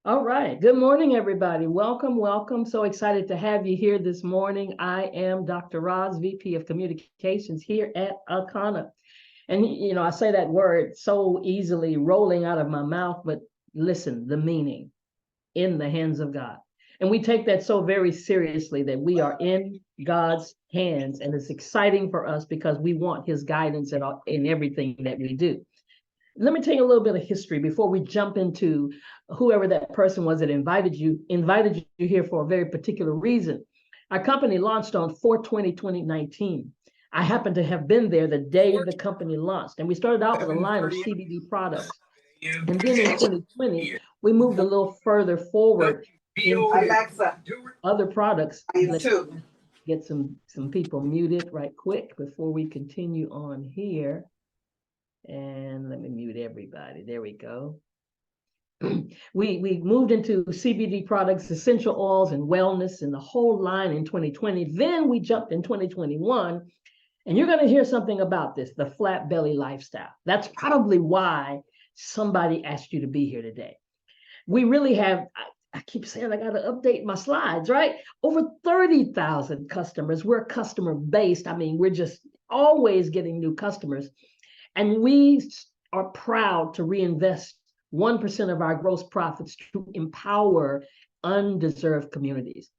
All right. Good morning, everybody. Welcome, welcome. So excited to have you here this morning. I am Dr. Roz, VP of Communications here at Alcana. And, I say that word so easily rolling out of my mouth, but listen, the meaning in the hands of God. And we take that so very seriously that we are in God's hands. And it's exciting for us because we want his guidance in everything that we do. Let me tell you a little bit of history before we jump into whoever that person was that invited you here for a very particular reason. Our company launched on 4/20/2019. I happen to have been there the day the company launched, and we started out with a line of CBD products. And then in 2020, we moved a little further forward into Alexa, other products. Let's get some people muted right quick before we continue on here. And let me mute everybody. There we go. we moved into CBD products, essential oils, and wellness, and the whole line in 2020. Then we jumped in 2021, and you're going to hear something about this, the flat belly lifestyle. That's probably why somebody asked you to be here today. We really have, I keep saying I got to update my slides, right? Over 30,000 customers. We're customer based. I mean, we're just always getting new customers. And we are proud to reinvest 1% of our gross profits to empower undeserved communities.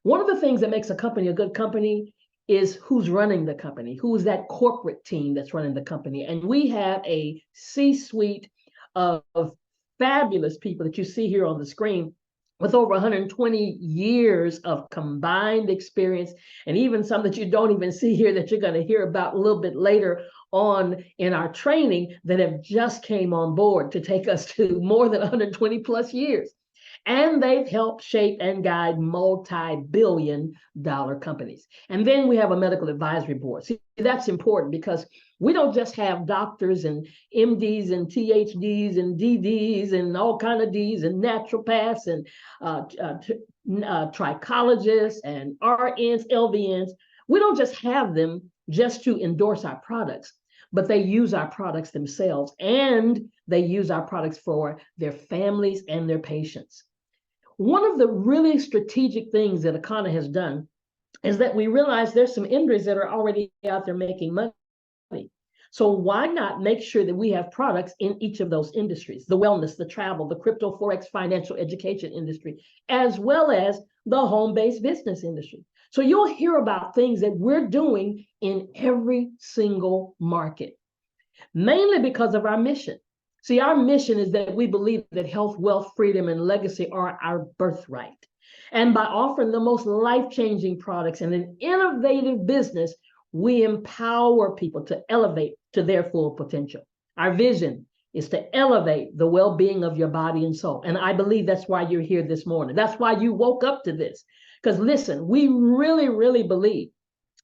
One of the things that makes a company a good company is who's running the company, who's that corporate team that's running the company. And we have a C-suite of fabulous people that you see here on the screen with over 120 years of combined experience, and even some that you don't even see here that you're going to hear about a little bit later on in our training that have just came on board to take us to more than 120 plus years. And they've helped shape and guide multi-billion-dollar companies. And then we have a medical advisory board. See, that's important because we don't just have doctors and MDs and THDs and DDs and all kind of Ds and naturopaths and trichologists and RNs, LVNs. We don't just have them just to endorse our products, but they use our products themselves, and they use our products for their families and their patients. One of the really strategic things that Alcana has done is that we realize there's some industries that are already out there making money. So why not make sure that we have products in each of those industries, the wellness, the travel, the crypto, Forex, financial education industry, as well as the home-based business industry. So you'll hear about things that we're doing in every single market, mainly because of our mission. See, our mission is that we believe that health, wealth, freedom, and legacy are our birthright. And by offering the most life-changing products and an innovative business, we empower people to elevate to their full potential. Our vision is to elevate the well-being of your body and soul. And I believe that's why you're here this morning. That's why you woke up to this. Because listen, we really, really believe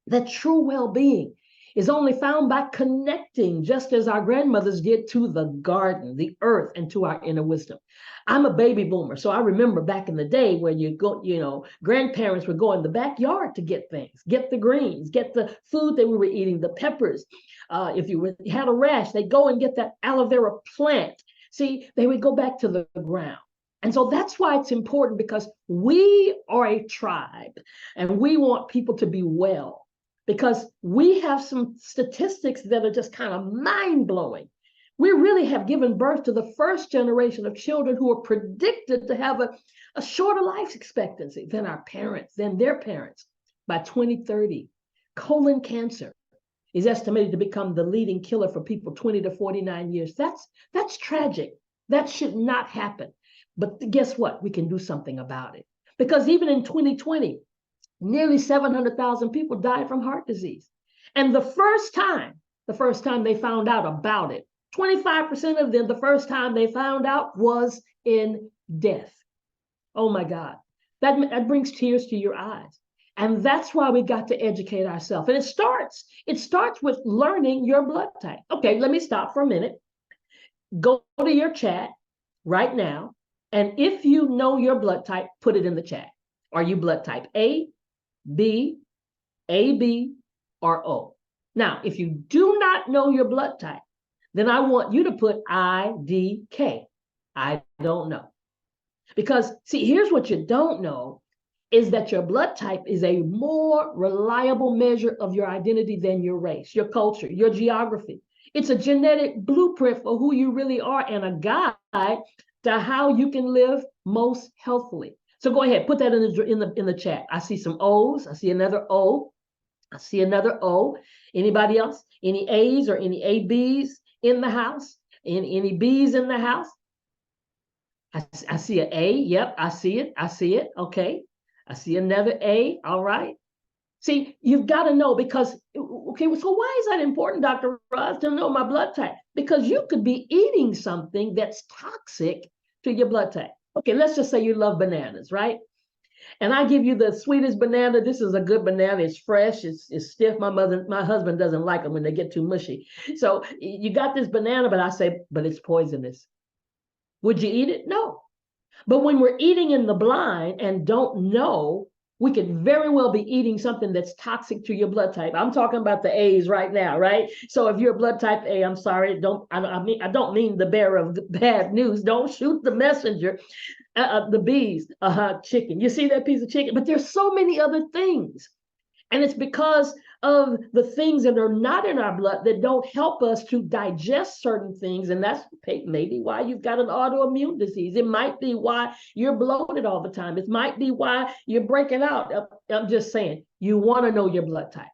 that true well-being is only found by connecting, just as our grandmothers did, to the garden, the earth, and to our inner wisdom. I'm a baby boomer, so I remember back in the day when grandparents would go in the backyard to get things, get the greens, get the food that we were eating, the peppers. If you had a rash, they'd go and get that aloe vera plant. See, they would go back to the ground. And so that's why it's important, because we are a tribe and we want people to be well. Because we have some statistics that are just kind of mind-blowing. We really have given birth to the first generation of children who are predicted to have a shorter life expectancy than our parents, than their parents. By 2030, colon cancer is estimated to become the leading killer for people 20 to 49 years. That's tragic. That should not happen. But guess what? We can do something about it. Because even in 2020, nearly 700,000 people died from heart disease. And the first time they found out about it, 25% of them, the first time they found out was in death. Oh my God, that brings tears to your eyes. And that's why we got to educate ourselves. And it starts with learning your blood type. Okay, let me stop for a minute. Go to your chat right now. And if you know your blood type, put it in the chat. Are you blood type A, B, AB, or O? Now, if you do not know your blood type, then I want you to put IDK. I don't know. Because see, here's what you don't know is that your blood type is a more reliable measure of your identity than your race, your culture, your geography. It's a genetic blueprint for who you really are and a guide to how you can live most healthfully. So go ahead, put that in the chat. I see some O's. I see another O. I see another O. Anybody else? Any A's or any ABs in the house? Any B's in the house? I see an A. Yep, I see it. I see it. Okay. I see another A. All right. See, you've got to know because, okay, so why is that important, Dr. Roz, to know my blood type? Because you could be eating something that's toxic to your blood type. Okay, let's just say you love bananas, right? And I give you the sweetest banana. This is a good banana. It's fresh. It's stiff. My husband doesn't like them when they get too mushy. So you got this banana, but I say, but it's poisonous. Would you eat it? No. But when we're eating in the blind and don't know, we could very well be eating something that's toxic to your blood type. I'm talking about the A's right now, right? So if you're blood type A, I'm sorry, I don't mean the bearer of bad news. Don't shoot the messenger. The B's, chicken. You see that piece of chicken? But there's so many other things. And it's because of the things that are not in our blood that don't help us to digest certain things. And that's maybe why you've got an autoimmune disease. It might be why you're bloated all the time. It might be why you're breaking out. I'm just saying, you want to know your blood type.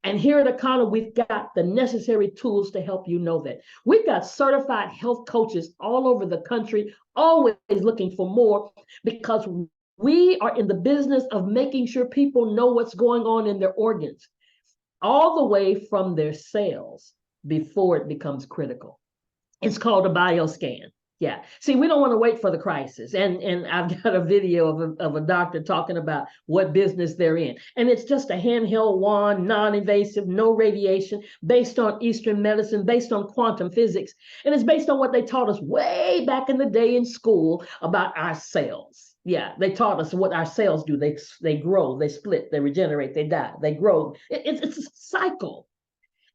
And here at Akana, we've got the necessary tools to help you know that. We've got certified health coaches all over the country, always looking for more because we are in the business of making sure people know what's going on in their organs, all the way from their cells before it becomes critical. It's called a bioscan. Yeah. See, we don't want to wait for the crisis. And I've got a video of a doctor talking about what business they're in. And it's just a handheld wand, non-invasive, no radiation, based on Eastern medicine, based on quantum physics. And it's based on what they taught us way back in the day in school about our cells. Yeah, they taught us what our cells do. They grow, they split, they regenerate, they die, they grow. It's a cycle.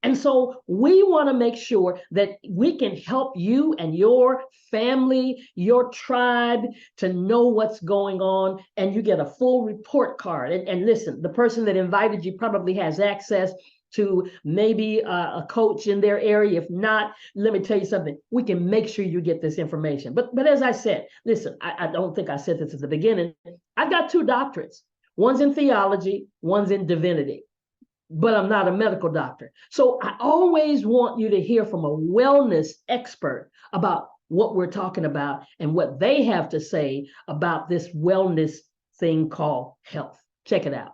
And so we want to make sure that we can help you and your family, your tribe to know what's going on, and you get a full report card. And listen, the person that invited you probably has access to maybe a coach in their area. If not, let me tell you something. We can make sure you get this information. But as I said, listen, I don't think I said this at the beginning. I've got 2 doctorates. One's in theology, one's in divinity. But I'm not a medical doctor. So I always want you to hear from a wellness expert about what we're talking about and what they have to say about this wellness thing called health. Check it out.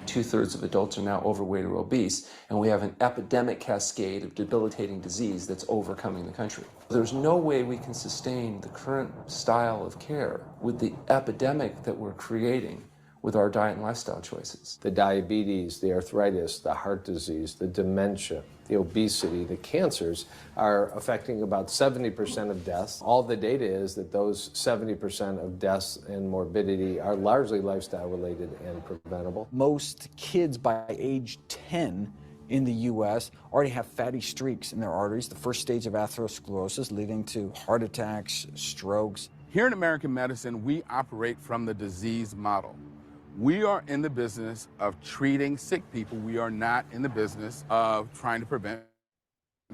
2/3 of adults are now overweight or obese, and we have an epidemic cascade of debilitating disease that's overcoming the country. There's no way we can sustain the current style of care with the epidemic that we're creating with our diet and lifestyle choices. The diabetes, the arthritis, the heart disease, the dementia, the obesity, the cancers are affecting about 70% of deaths. All the data is that those 70% of deaths and morbidity are largely lifestyle related and preventable. Most kids by age 10 in the U.S. already have fatty streaks in their arteries, the first stage of atherosclerosis leading to heart attacks, strokes. Here in American medicine, we operate from the disease model. We are in the business of treating sick people. We are not in the business of trying to prevent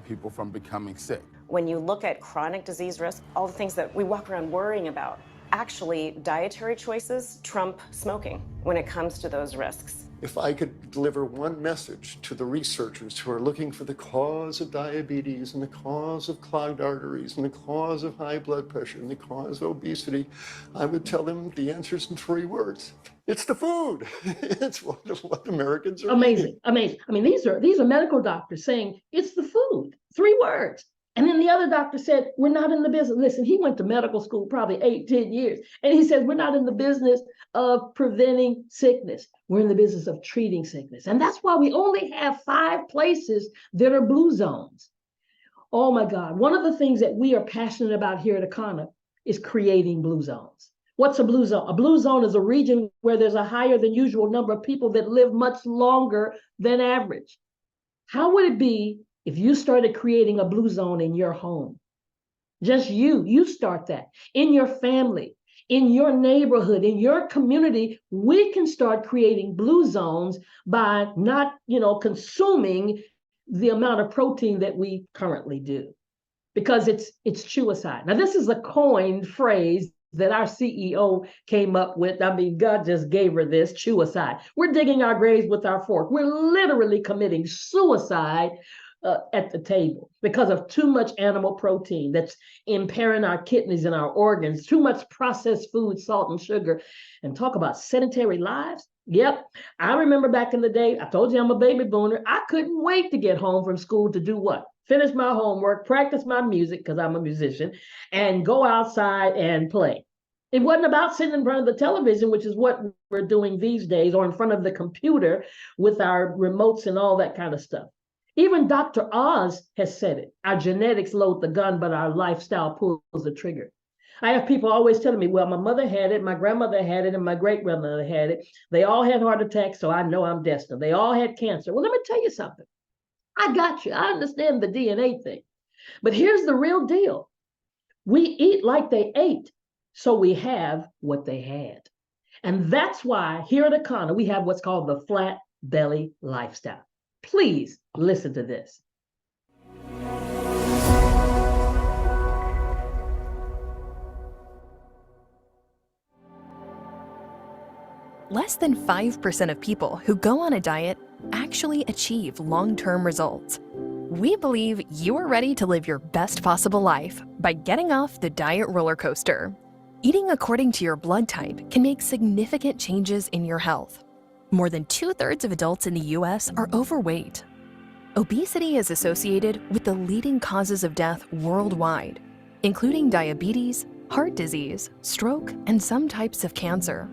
people from becoming sick. When you look at chronic disease risk, all the things that we walk around worrying about, actually dietary choices trump smoking when it comes to those risks. If I could deliver one message to the researchers who are looking for the cause of diabetes and the cause of clogged arteries and the cause of high blood pressure and the cause of obesity, I would tell them the answer's in 3 words. It's the food. It's what Americans are Amazing, eating. amazing. I mean, these are medical doctors saying it's the food. 3 words. And then the other doctor said, we're not in the business. Listen, he went to medical school probably 8-10 years. And he said, we're not in the business of preventing sickness. We're in the business of treating sickness. And that's why we only have 5 places that are blue zones. Oh my God. One of the things that we are passionate about here at Akana is creating blue zones. What's a blue zone? A blue zone is a region where there's a higher than usual number of people that live much longer than average. How would it be if you started creating a blue zone in your home? Just you start that in your family, in your neighborhood, in your community, we can start creating blue zones by not, consuming the amount of protein that we currently do, because it's chewicide. Now, this is a coined phrase that our CEO came up with. I mean, God just gave her this, chewicide. We're digging our graves with our fork. We're literally committing suicide at the table because of too much animal protein that's impairing our kidneys and our organs, too much processed food, salt and sugar. And talk about sedentary lives. Yep. I remember back in the day, I told you I'm a baby boomer. I couldn't wait to get home from school to do what? Finish my homework, practice my music, because I'm a musician, and go outside and play. It wasn't about sitting in front of the television, which is what we're doing these days, or in front of the computer with our remotes and all that kind of stuff. Even Dr. Oz has said it. Our genetics load the gun, but our lifestyle pulls the trigger. I have people always telling me, well, my mother had it, my grandmother had it, and my great-grandmother had it. They all had heart attacks, so I know I'm destined. They all had cancer. Well, let me tell you something. I got you. I understand the DNA thing. But here's the real deal. We eat like they ate, so we have what they had. And that's why here at Akana, we have what's called the flat belly lifestyle. Please listen to this. Less than 5% of people who go on a diet actually achieve long-term results. We believe you are ready to live your best possible life by getting off the diet roller coaster. Eating according to your blood type can make significant changes in your health. More than 2/3 of adults in the US are overweight. Obesity is associated with the leading causes of death worldwide, including diabetes, heart disease, stroke, and some types of cancer.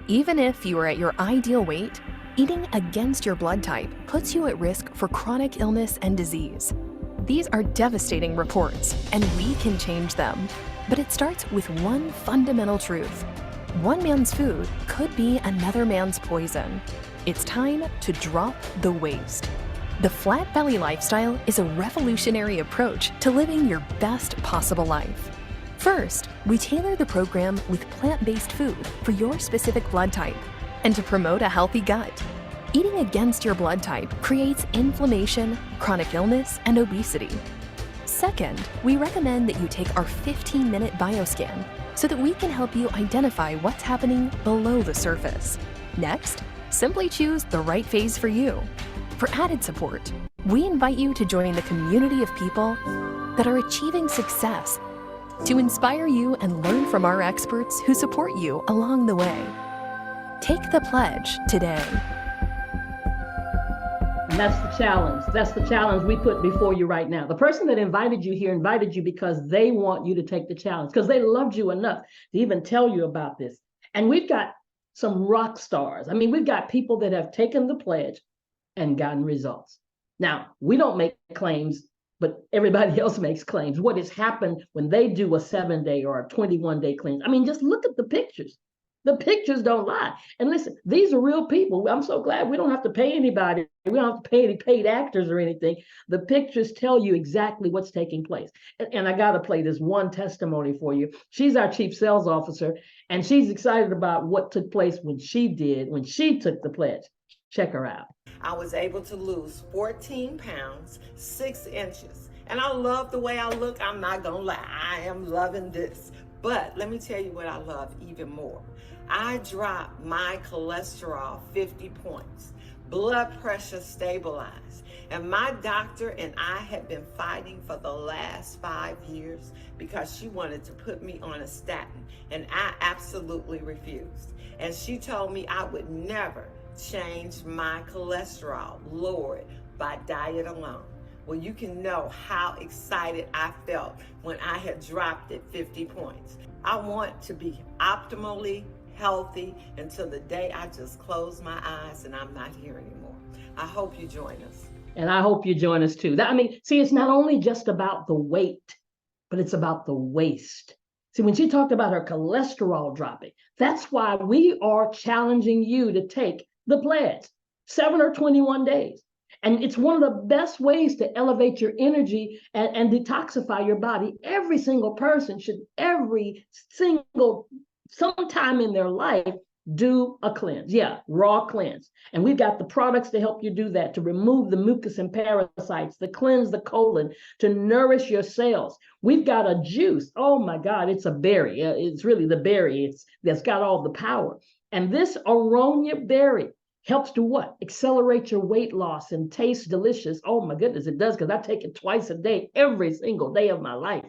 Even if you are at your ideal weight, eating against your blood type puts you at risk for chronic illness and disease. These are devastating reports, and we can change them. But it starts with one fundamental truth. One man's food could be another man's poison. It's time to drop the waste. The flat belly lifestyle is a revolutionary approach to living your best possible life. First, we tailor the program with plant-based food for your specific blood type and to promote a healthy gut. Eating against your blood type creates inflammation, chronic illness, and obesity. Second, we recommend that you take our 15-minute bioscan so that we can help you identify what's happening below the surface. Next, simply choose the right phase for you. For added support, we invite you to join the community of people that are achieving success to inspire you and learn from our experts who support you along the way. Take the pledge today. And that's the challenge. That's the challenge we put before you right now. The person that invited you here invited you because they want you to take the challenge, because they loved you enough to even tell you about this. And we've got some rock stars. I mean, we've got people that have taken the pledge and gotten results. Now, we don't make claims, but everybody else makes claims. What has happened when they do a 7-day or a 21-day cleanse? I mean, just look at the pictures. The pictures don't lie. And listen, these are real people. I'm so glad we don't have to pay anybody. We don't have to pay any paid actors or anything. The pictures tell you exactly what's taking place. And I got to play this one testimony for you. She's our chief sales officer, and she's excited about what took place when she took the pledge. Check her out. I was able to lose 14 pounds, 6 inches. And I love the way I look. I'm not going to lie. I am loving this. But let me tell you what I love even more. I dropped my cholesterol 50 points, blood pressure stabilized, and my doctor and I had been fighting for the last 5 years because she wanted to put me on a statin, and I absolutely refused. And she told me I would never change my cholesterol, lower it by diet alone. Well, you can know how excited I felt when I had dropped it 50 points. I want to be optimally healthy until the day I just close my eyes and I'm not here anymore. I hope you join us. And I hope you join us too. See, it's not only just about the weight, but it's about the waste. See, when she talked about her cholesterol dropping, that's why we are challenging you to take the pledge, 7 or 21 days. And it's one of the best ways to elevate your energy and detoxify your body. Every single person should, every single sometime in their life, do a cleanse. Yeah, raw cleanse. And we've got the products to help you do that, to remove the mucus and parasites, to cleanse the colon, to nourish your cells. We've got a juice. Oh my God, it's a berry. It's really the berry that's got all the power. And this aronia berry helps to what? Accelerate your weight loss and taste delicious. Oh my goodness, it does, because I take it twice a day, every single day of my life.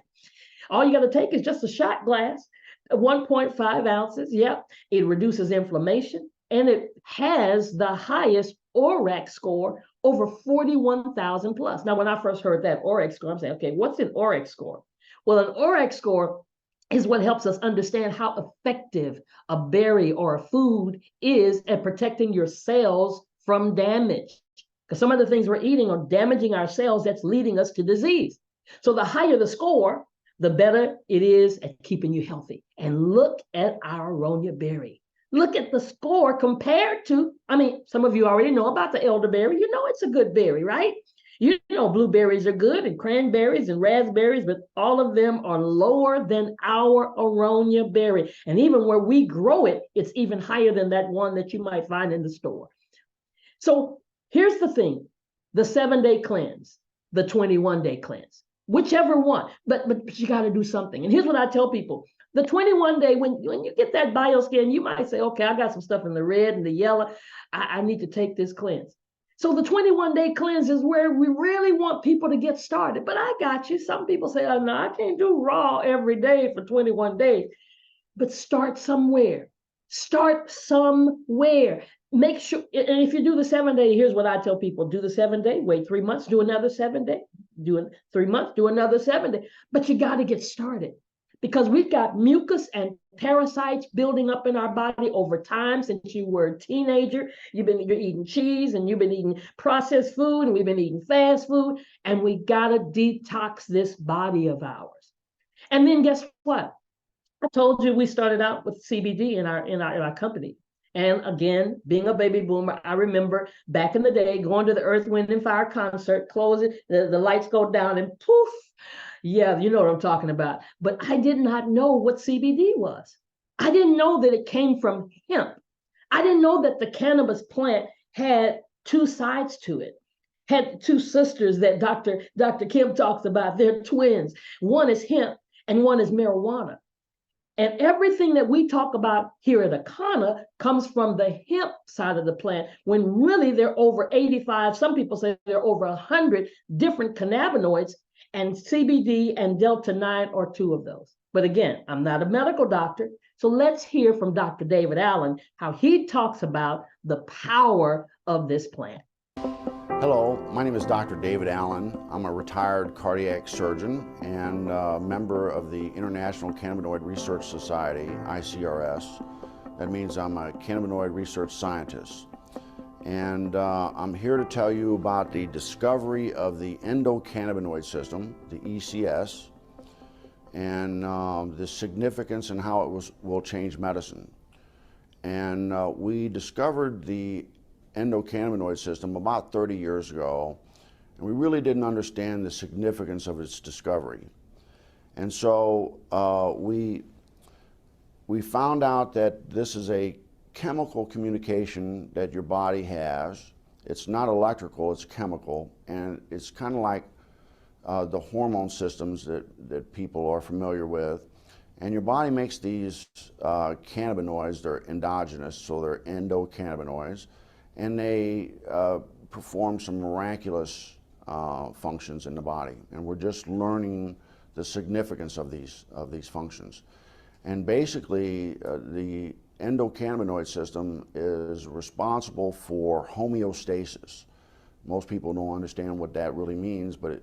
All you got to take is just a shot glass, 1.5 ounces. Yep. It reduces inflammation, and it has the highest ORAC score, over 41,000 plus. Now, when I first heard that ORAC score, I'm saying, okay, what's an ORAC score? Well, an ORAC score is what helps us understand how effective a berry or a food is at protecting your cells from damage. Because some of the things we're eating are damaging our cells, that's leading us to disease. So the higher the score, the better it is at keeping you healthy. And look at our aronia berry. Look at the score compared to, some of you already know about the elderberry. You know it's a good berry, right? You know blueberries are good, and cranberries and raspberries, but all of them are lower than our aronia berry. And even where we grow it, it's even higher than that one that you might find in the store. So here's the thing, the 7-day cleanse, the 21-day cleanse, whichever one, but you got to do something. And here's what I tell people. The 21-day, when you get that bioscan, you might say, okay, I got some stuff in the red and the yellow. I need to take this cleanse. So the 21-day cleanse is where we really want people to get started. But I got you. Some people say, oh, no, I can't do raw every day for 21 days. But start somewhere. Start somewhere. Make sure, and if you do the 7-day, here's what I tell people. Do the 7-day, wait 3 months, do another 7-day. Do 3 months, do another 7-day. But you got to get started, because we've got mucus and parasites building up in our body over time. Since you were a teenager, you're eating cheese, and you've been eating processed food, and we've been eating fast food, and we got to detox this body of ours. And then guess what? I told you we started out with CBD in our company. And again, being a baby boomer, I remember back in the day going to the Earth, Wind, and Fire concert, closing, the lights go down, and poof. Yeah, you know what I'm talking about. But I did not know what CBD was. I didn't know that it came from hemp. I didn't know that the cannabis plant had two sides to it. Had two sisters that Dr. Kim talks about. They're twins. One is hemp and one is marijuana. And everything that we talk about here at Akana comes from the hemp side of the plant, when really there are over 85, some people say there are over 100 different cannabinoids, and CBD and Delta-9 are two of those. But again, I'm not a medical doctor, so let's hear from Dr. David Allen, how he talks about the power of this plant. Hello, my name is Dr. David Allen. I'm a retired cardiac surgeon and a member of the International Cannabinoid Research Society, ICRS. That means I'm a cannabinoid research scientist. And I'm here to tell you about the discovery of the endocannabinoid system, the ECS, and the significance and how it will change medicine. And we discovered the endocannabinoid system about 30 years ago, and we really didn't understand the significance of its discovery. And so we found out that this is a chemical communication that your body has. It's not electrical, it's chemical, and it's kind of like the hormone systems that people are familiar with. And your body makes these cannabinoids. They're endogenous, so they're endocannabinoids, and they perform some miraculous functions in the body. And we're just learning the significance of these functions. And basically, the endocannabinoid system is responsible for homeostasis. Most people don't understand what that really means, but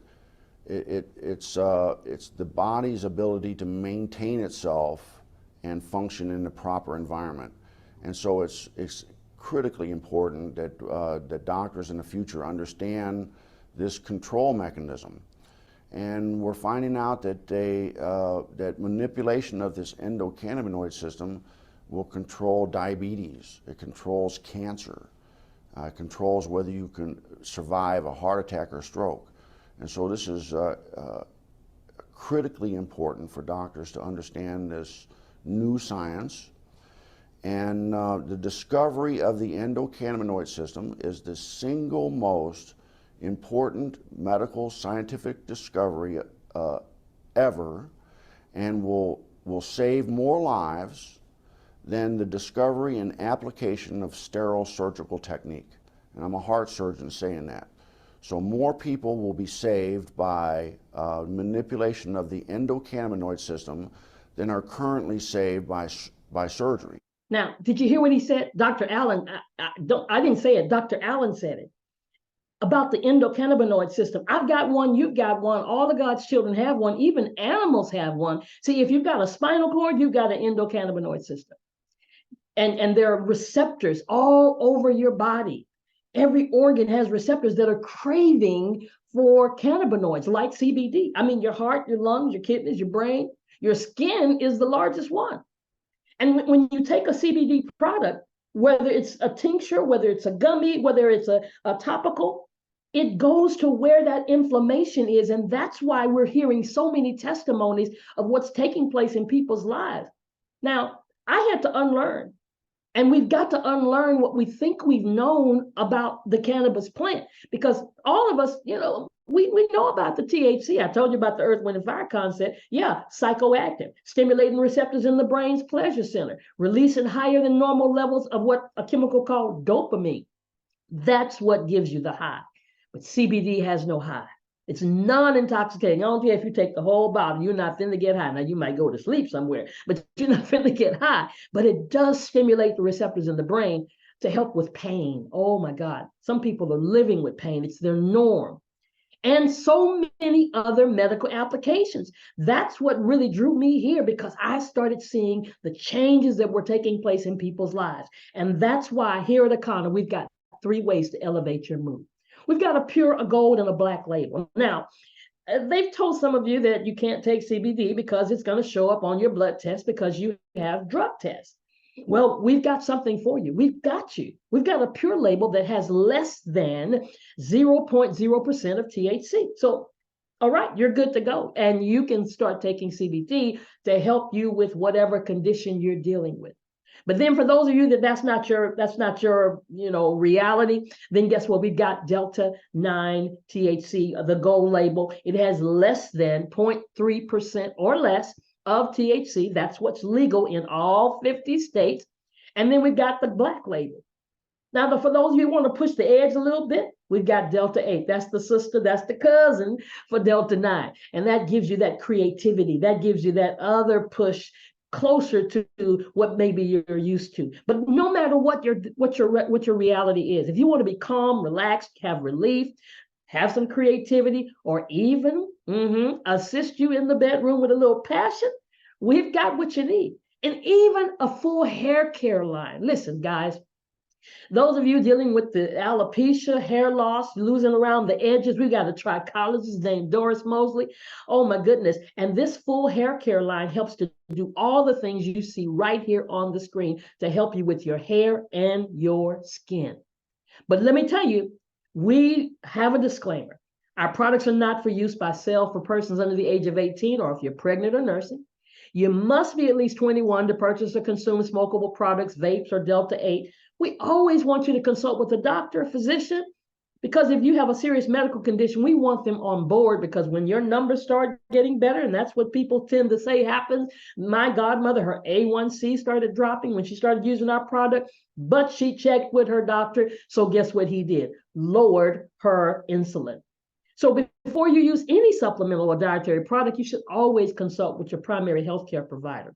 it's the body's ability to maintain itself and function in the proper environment. And so it's critically important that that doctors in the future understand this control mechanism. And we're finding out that that manipulation of this endocannabinoid system will control diabetes. It controls cancer. It controls whether you can survive a heart attack or stroke. And so this is critically important for doctors to understand this new science. And the discovery of the endocannabinoid system is the single most important medical scientific discovery ever, and will save more lives than the discovery and application of sterile surgical technique. And I'm a heart surgeon saying that. So more people will be saved by manipulation of the endocannabinoid system than are currently saved by surgery. Now, did you hear what he said? Dr. Allen, I didn't say it, Dr. Allen said it. About the endocannabinoid system. I've got one, you've got one, all of God's children have one, even animals have one. See, if you've got a spinal cord, you've got an endocannabinoid system. And there are receptors all over your body. Every organ has receptors that are craving for cannabinoids like CBD. I mean, your heart, your lungs, your kidneys, your brain, your skin is the largest one. And when you take a CBD product, whether it's a tincture, whether it's a gummy, whether it's a topical, it goes to where that inflammation is. And that's why we're hearing so many testimonies of what's taking place in people's lives. Now, I had to unlearn. And we've got to unlearn what we think we've known about the cannabis plant, because all of us, you know, we know about the THC. I told you about the earth, wind, and fire concept. Yeah, psychoactive, stimulating receptors in the brain's pleasure center, releasing higher than normal levels of what a chemical called dopamine. That's what gives you the high. But CBD has no high. It's non-intoxicating. I don't care if you take the whole bottle, you're not finna get high. Now, you might go to sleep somewhere, but you're not finna get high. But it does stimulate the receptors in the brain to help with pain. Oh my God. Some people are living with pain. It's their norm. And so many other medical applications. That's what really drew me here, because I started seeing the changes that were taking place in people's lives. And that's why here at Akana, we've got 3 ways to elevate your mood. We've got a pure, a gold, and a black label. Now, they've told some of you that you can't take CBD because it's going to show up on your blood test because you have drug tests. Well, we've got something for you. We've got you. We've got a pure label that has less than 0.0% of THC. So, all right, you're good to go. And you can start taking CBD to help you with whatever condition you're dealing with. But then for those of you that's not your reality, then guess what? We've got Delta 9 THC, the gold label. It has less than 0.3% or less of THC. That's what's legal in all 50 states. And then we've got the black label. Now, for those of you who want to push the edge a little bit, we've got Delta 8. That's the sister, that's the cousin for Delta 9. And that gives you that creativity. That gives you that other push closer to what maybe you're used to. But no matter what your reality is, if you want to be calm, relaxed, have relief, have some creativity, or even assist you in the bedroom with a little passion, we've got what you need. And even a full hair care line. Listen, guys, those of you dealing with the alopecia, hair loss, losing around the edges, we got a trichologist named Doris Mosley. Oh my goodness. And this full hair care line helps to do all the things you see right here on the screen to help you with your hair and your skin. But let me tell you, we have a disclaimer. Our products are not for use by sale for persons under the age of 18 or if you're pregnant or nursing. You must be at least 21 to purchase or consume smokable products, vapes, or Delta 8. We always want you to consult with a doctor, a physician, because if you have a serious medical condition, we want them on board, because when your numbers start getting better, and that's what people tend to say happens. My godmother, her A1C started dropping when she started using our product, but she checked with her doctor. So guess what he did? Lowered her insulin. So before you use any supplemental or dietary product, you should always consult with your primary healthcare provider.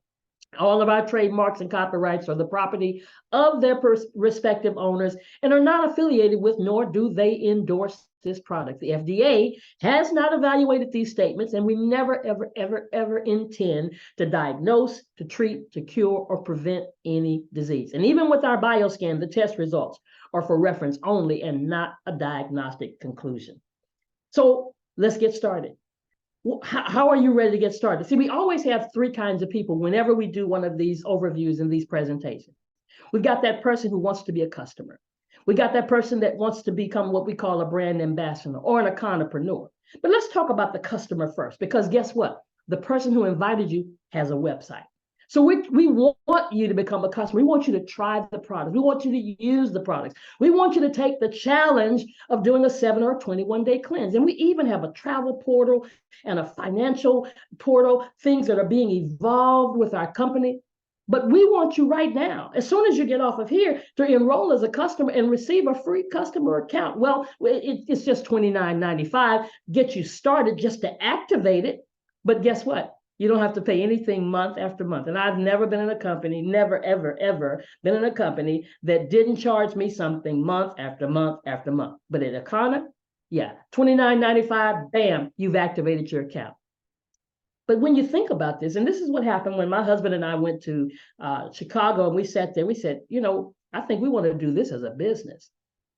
All of our trademarks and copyrights are the property of their respective owners and are not affiliated with, nor do they endorse this product. The FDA has not evaluated these statements, and we never, ever, ever, ever intend to diagnose, to treat, to cure, or prevent any disease. And even with our bioscan, the test results are for reference only and not a diagnostic conclusion. So let's get started. How are you ready to get started? See, we always have 3 kinds of people whenever we do one of these overviews and these presentations. We've got that person who wants to be a customer. We got that person that wants to become what we call a brand ambassador or an Akanapreneur. But let's talk about the customer first, because guess what? The person who invited you has a website. So we want you to become a customer. We want you to try the product. We want you to use the products. We want you to take the challenge of doing a 7 or 21-day cleanse. And we even have a travel portal and a financial portal, things that are being evolved with our company. But we want you right now, as soon as you get off of here, to enroll as a customer and receive a free customer account. Well, it's just $29.95, get you started just to activate it. But guess what? You don't have to pay anything month after month. And I've never been in a company, never, ever, ever been in a company that didn't charge me something month after month after month. But at Akana, yeah, $29.95, bam, you've activated your account. But when you think about this, and this is what happened when my husband and I went to Chicago, and we sat there, we said, you know, I think we want to do this as a business.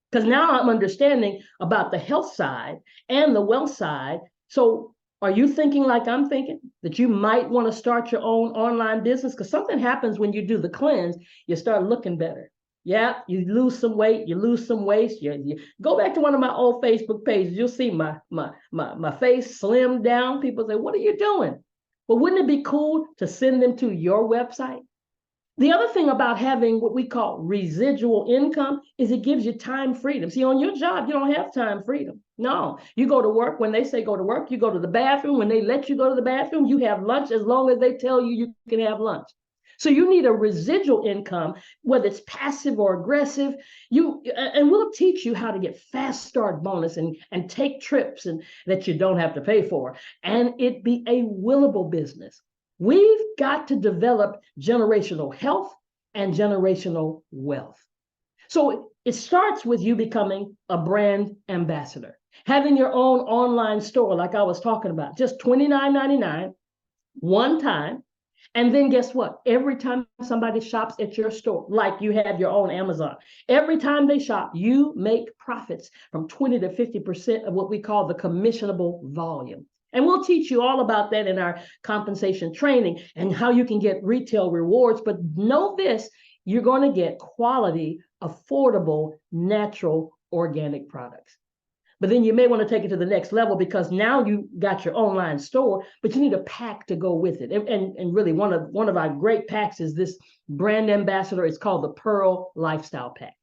Because now I'm understanding about the health side and the wealth side. So are you thinking like I'm thinking, that you might want to start your own online business? Because something happens when you do the cleanse, you start looking better. Yeah, you lose some weight, you lose some waist. You go back to one of my old Facebook pages, you'll see my face slimmed down. People say, what are you doing? Well, wouldn't it be cool to send them to your website? The other thing about having what we call residual income is it gives you time freedom. See, on your job, you don't have time freedom. No, you go to work when they say go to work, you go to the bathroom. When they let you go to the bathroom, you have lunch as long as they tell you you can have lunch. So you need a residual income, whether it's passive or aggressive. And we'll teach you how to get fast start bonus and take trips and that you don't have to pay for, and it be a willable business. We've got to develop generational health and generational wealth. So it starts with you becoming a brand ambassador, having your own online store, like I was talking about, just $29.99 one time. And then guess what? Every time somebody shops at your store, like you have your own Amazon, every time they shop, you make profits from 20 to 50% of what we call the commissionable volume. And we'll teach you all about that in our compensation training and how you can get retail rewards. But know this, you're going to get quality, affordable, natural, organic products. But then you may want to take it to the next level, because now you got your online store, but you need a pack to go with it. And really one of our great packs is this brand ambassador. It's called the Pearl Lifestyle Pack.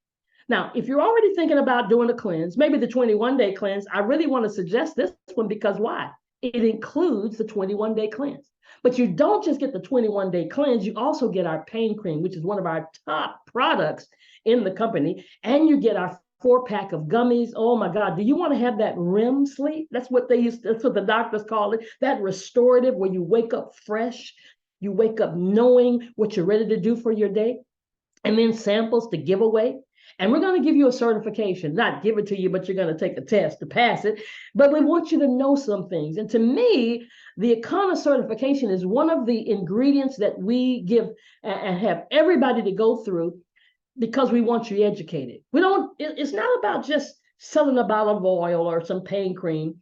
Now, if you're already thinking about doing a cleanse, maybe the 21-day cleanse, I really want to suggest this one, because why? It includes the 21-day cleanse. But you don't just get the 21-day cleanse, you also get our pain cream, which is one of our top products in the company, and you get our 4-pack of gummies. Oh my God, do you want to have that REM sleep? That's what the doctors call it, that restorative, where you wake up fresh, you wake up knowing what you're ready to do for your day, and then samples to give away. And we're going to give you a certification, not give it to you, but you're going to take a test to pass it. But we want you to know some things. And to me, the Akana certification is one of the ingredients that we give and have everybody to go through, because we want you educated. It's not about just selling a bottle of oil or some pain cream.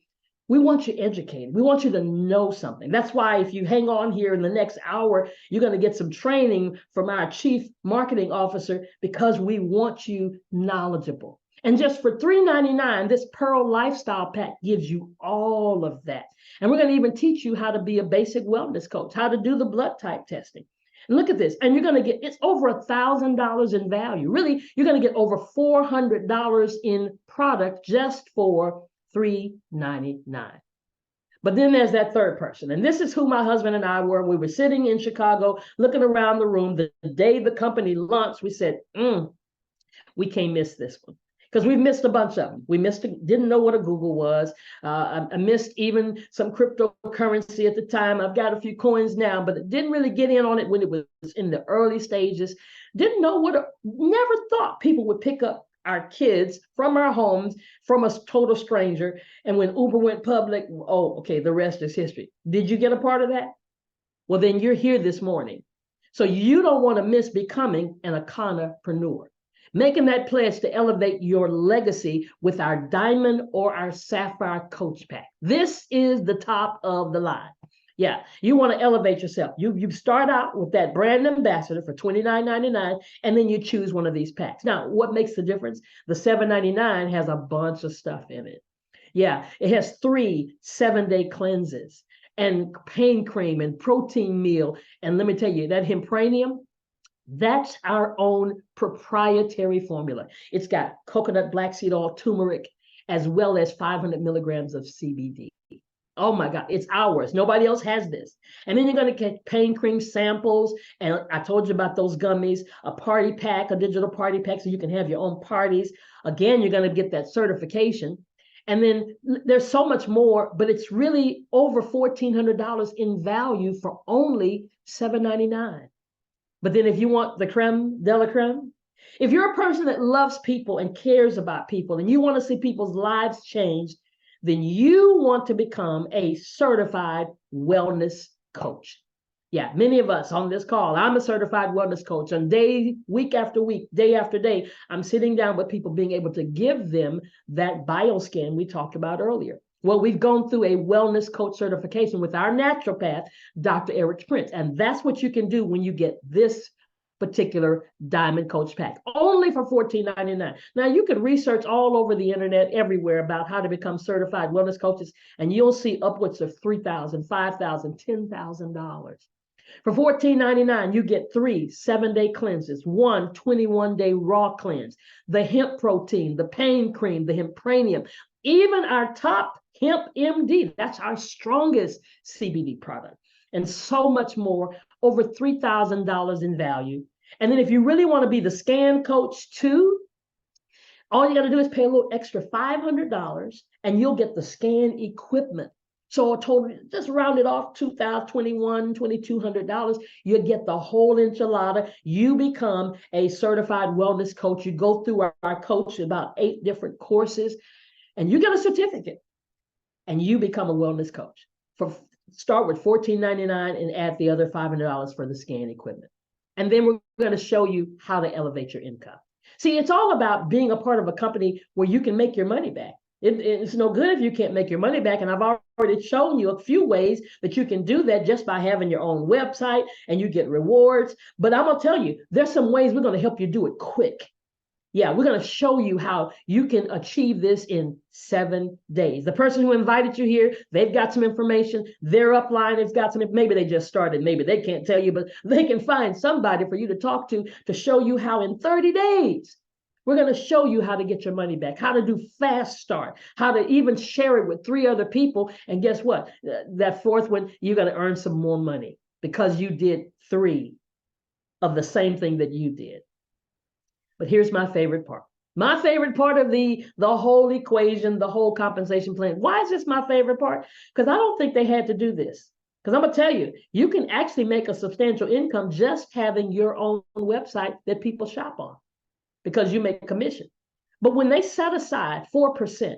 We want you educated. We want you to know something. That's why if you hang on here in the next hour, you're going to get some training from our chief marketing officer, because we want you knowledgeable. And just for $3.99, this Pearl Lifestyle Pack gives you all of that. And we're going to even teach you how to be a basic wellness coach, how to do the blood type testing. And look at this, and you're going to get, it's over $1,000 in value. Really, you're going to get over $400 in product just for $3.99. But then there's that third person. And this is who my husband and I were. We were sitting in Chicago, looking around the room. The day the company launched, we said, we can't miss this one. Because we've missed a bunch of them. We didn't know what a Google was. I missed even some cryptocurrency at the time. I've got a few coins now, but didn't really get in on it when it was in the early stages. Didn't know never thought people would pick up our kids from our homes, from a total stranger. And when Uber went public, oh, okay, the rest is history. Did you get a part of that? Well, then you're here this morning. So you don't want to miss becoming an Akanapreneur. Making that pledge to elevate your legacy with our Diamond or our Sapphire Coach Pack. This is the top of the line. Yeah, you want to elevate yourself. You start out with that brand ambassador for $29.99, and then you choose one of these packs. Now, what makes the difference? The $7.99 has a bunch of stuff in it. Yeah, it has 3 7-day cleanses. and pain cream and protein meal. And let me tell you, that Hempranium, that's our own proprietary formula. It's got coconut, black seed oil, turmeric, as well as 500 milligrams of CBD. Oh my God, it's ours. Nobody else has this. And then you're going to get pain cream samples. And I told you about those gummies, a party pack, a digital party pack, so you can have your own parties. Again, you're going to get that certification. And then there's so much more, but it's really over $1,400 in value for only $7.99. But then if you want the creme de la creme, if you're a person that loves people and cares about people and you want to see people's lives change, then you want to become a certified wellness coach. Yeah, many of us on this call, I'm a certified wellness coach. And week after week, day after day, I'm sitting down with people, being able to give them that bioscan we talked about earlier. Well, we've gone through a wellness coach certification with our naturopath, Dr. Eric Prince. And that's what you can do when you get this particular Diamond Coach Pack, only for $14.99. Now, you can research all over the internet everywhere about how to become certified wellness coaches, and you'll see upwards of $3,000, $5,000, $10,000. For $14.99, you get 3 7-day cleanses, 1 21-day raw cleanse, the hemp protein, the pain cream, the Hempranium, even our top Hemp MD, that's our strongest CBD product, and so much more, over $3,000 in value. And then if you really want to be the scan coach too, all you got to do is pay a little extra $500 and you'll get the scan equipment. So a total, just round it off, $2,021, $2,200, you get the whole enchilada. You become a certified wellness coach. You go through our coach, about 8 different courses, and you get a certificate and you become a wellness coach. Start with $14.99 and add the other $500 for the scan equipment. And then we're going to show you how to elevate your income. See, it's all about being a part of a company where you can make your money back. It's no good if you can't make your money back. And I've already shown you a few ways that you can do that just by having your own website, and you get rewards. But I'm going to tell you, there's some ways we're going to help you do it quick. Yeah, we're going to show you how you can achieve this in 7 days. The person who invited you here, they've got some information. Their upline has got some, maybe they just started, maybe they can't tell you, but they can find somebody for you to talk to show you how in 30 days, we're going to show you how to get your money back, how to do fast start, how to even share it with 3 other people. And guess what? That 4th one, you're going to earn some more money because you did 3 of the same thing that you did. But here's my favorite part. My favorite part of the whole equation, the whole compensation plan. Why is this my favorite part? Because I don't think they had to do this. Because I'm going to tell you, you can actually make a substantial income just having your own website that people shop on, because you make a commission. But when they set aside 4%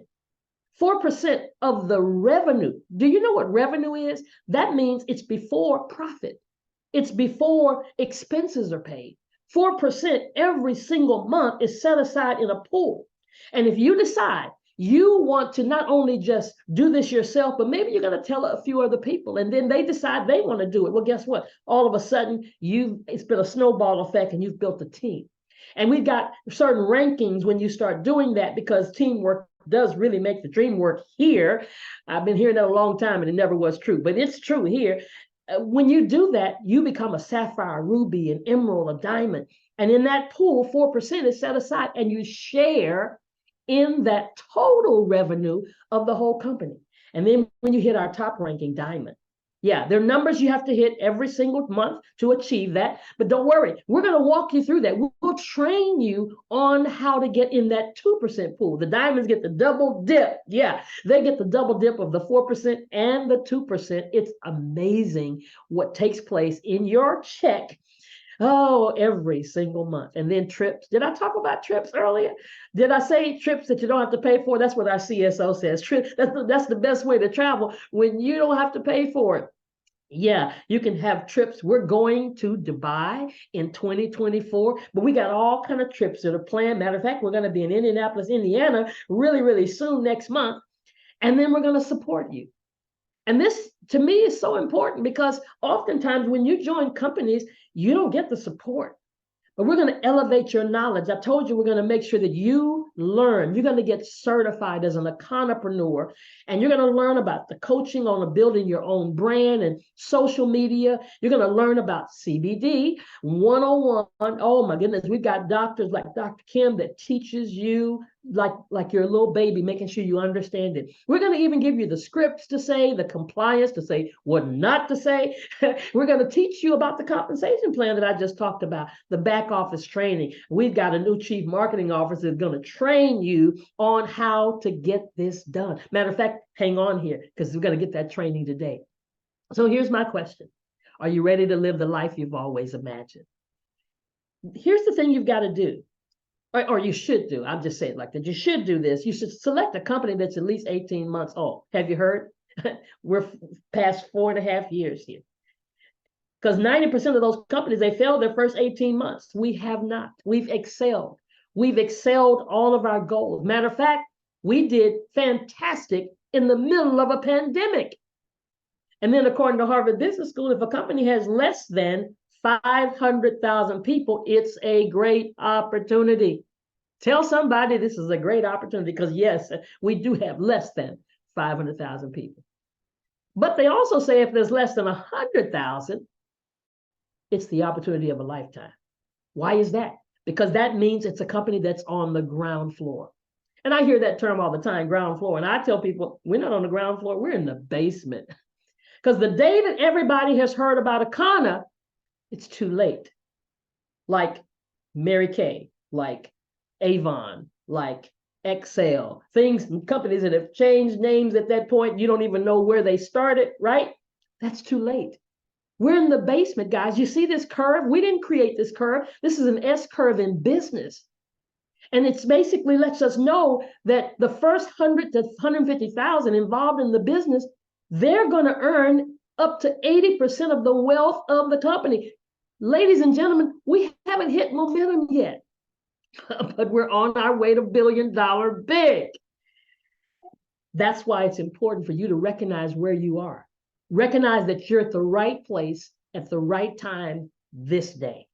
of the revenue, do you know what revenue is? That means it's before profit. It's before expenses are paid. 4% every single month is set aside in a pool. And if you decide you want to not only just do this yourself, but maybe you're going to tell a few other people, and then they decide they want to do it. Well, guess what? All of a sudden, it's been a snowball effect and you've built a team. And we've got certain rankings when you start doing that, because teamwork does really make the dream work here. I've been hearing that a long time and it never was true, but it's true here. When you do that, you become a sapphire, ruby, an emerald, a diamond. And in that pool, 4% is set aside, and you share in that total revenue of the whole company. And then when you hit our top ranking, diamond. Yeah, there are numbers you have to hit every single month to achieve that. But don't worry, we're going to walk you through that. We'll train you on how to get in that 2% pool. The diamonds get the double dip. Yeah, they get the double dip of the 4% and the 2%. It's amazing what takes place in your check. Oh, every single month. And then trips. Did I talk about trips earlier? Did I say trips that you don't have to pay for? That's what our CSO says. That's the best way to travel, when you don't have to pay for it. Yeah, you can have trips. We're going to Dubai in 2024, but we got all kind of trips that are planned. Matter of fact, we're going to be in Indianapolis, Indiana, really, really soon next month. And then we're going to support you. And this, to me, is so important, because oftentimes when you join companies, you don't get the support. but we're going to elevate your knowledge. I told you we're going to make sure that you learn. You're going to get certified as an econopreneur, and you're going to learn about the coaching on building your own brand and social media. You're going to learn about CBD 101. Oh my goodness, we've got doctors like Dr. Kim that teaches you like you're a little baby, making sure you understand it. We're going to even give you the scripts to say, the compliance to say, what not to say. We're going to teach you about the compensation plan that I just talked about, the back office training. We've got a new chief marketing officer that's going to train you on how to get this done. Matter of fact, hang on here, because we're going to get that training today. So here's my question. Are you ready to live the life you've always imagined? Here's the thing you've got to do. Or you should do. I'm just saying like that. You should do this. You should select a company that's at least 18 months old. Have you heard? We're past 4.5 years here. Because 90% of those companies, they failed their first 18 months. We have not. We've excelled. We've excelled all of our goals. Matter of fact, we did fantastic in the middle of a pandemic. And then according to Harvard Business School, if a company has less than 500,000 people, it's a great opportunity. Tell somebody this is a great opportunity, because yes, we do have less than 500,000 people. But they also say if there's less than 100,000, it's the opportunity of a lifetime. Why is that? Because that means it's a company that's on the ground floor. And I hear that term all the time, ground floor. And I tell people, we're not on the ground floor, we're in the basement. Because the day that everybody has heard about Akana, it's too late. Like Mary Kay, like Avon, like Excel, companies that have changed names at that point, you don't even know where they started, right? That's too late. We're in the basement, guys. You see this curve? We didn't create this curve. This is an S curve in business. And it's basically lets us know that the first 100 to 150,000 involved in the business, they're going to earn up to 80% of the wealth of the company. Ladies and gentlemen, we haven't hit momentum yet, but we're on our way to $1 billion big. That's why it's important for you to recognize where you are. Recognize that you're at the right place at the right time this day.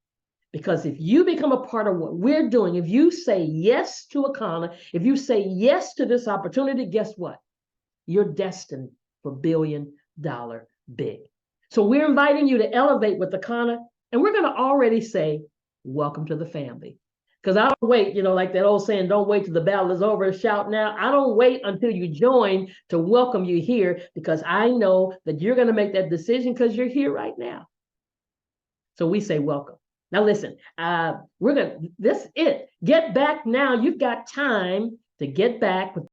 Because if you become a part of what we're doing, if you say yes to Akana, if you say yes to this opportunity, guess what? You're destined for $1 billion big. So we're inviting you to elevate with Akana, and we're going to already say, welcome to the family. Because I don't wait, like that old saying, don't wait till the battle is over, shout now. I don't wait until you join to welcome you here, because I know that you're going to make that decision because you're here right now. So we say welcome. Now listen, this is it. Get back now. You've got time to get back with